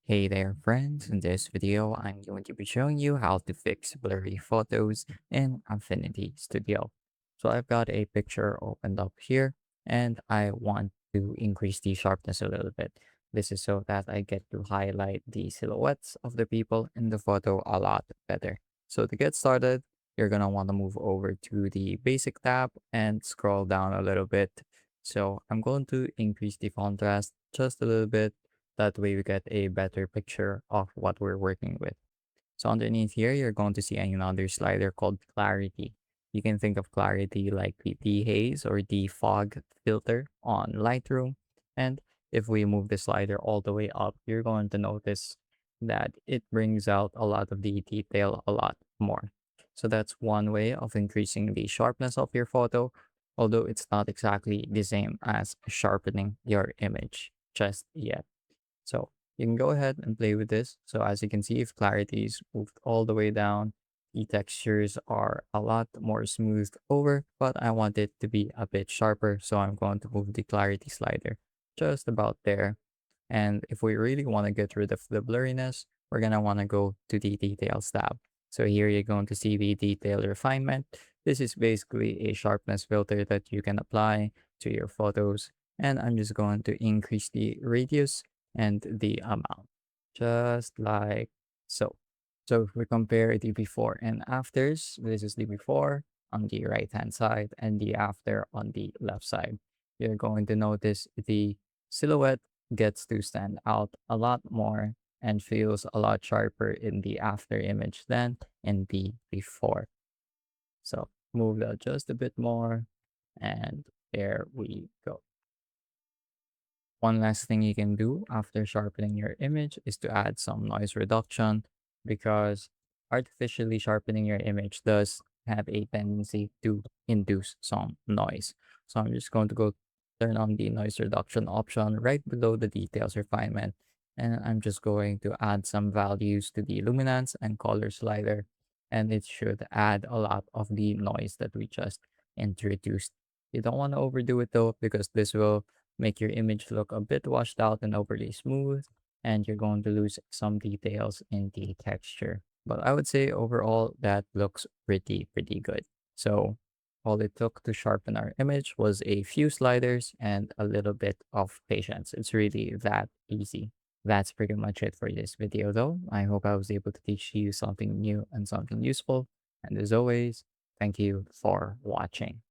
Hey there friends, in this video I'm going to be showing you how to fix blurry photos in Affinity Studio. So I've got a picture opened up here and I want to increase the sharpness a little bit. This is so that I get to highlight the silhouettes of the people in the photo a lot better. So to get started, you're going to want to move over to the basic tab and scroll down a little bit. So I'm going to increase the contrast just a little bit, that way we get a better picture of what we're working with. So underneath here, you're going to see another slider called clarity. You can think of clarity like the dehaze or the fog filter on Lightroom. And if we move the slider all the way up, you're going to notice that it brings out a lot of the detail a lot more. So that's one way of increasing the sharpness of your photo, although it's not exactly the same as sharpening your image just yet. So you can go ahead and play with this. So as you can see, if clarity is moved all the way down, the textures are a lot more smoothed over, but I want it to be a bit sharper. So I'm going to move the clarity slider just about there. And if we really want to get rid of the blurriness, we're going to want to go to the details tab. So here you're going to see the detail refinement. This is basically a sharpness filter that you can apply to your photos. And I'm just going to increase the radius and the amount, just like so. So if we compare the before and afters, this is the before on the right hand side and the after on the left side. You're going to notice the silhouette gets to stand out a lot more and feels a lot sharper in the after image than in the before. So move that just a bit more, and there we go. One last thing you can do after sharpening your image is to add some noise reduction, because artificially sharpening your image does have a tendency to induce some noise. So I'm just going to go turn on the noise reduction option right below the details refinement. And I'm just going to add some values to the luminance and color slider. And it should add a lot of the noise that we just introduced. You don't want to overdo it though, because this will make your image look a bit washed out and overly smooth, and you're going to lose some details in the texture. But I would say overall that looks pretty good. So all it took to sharpen our image was a few sliders and a little bit of patience. It's really that easy. That's pretty much it for this video though. I hope I was able to teach you something new and something useful. And as always, thank you for watching.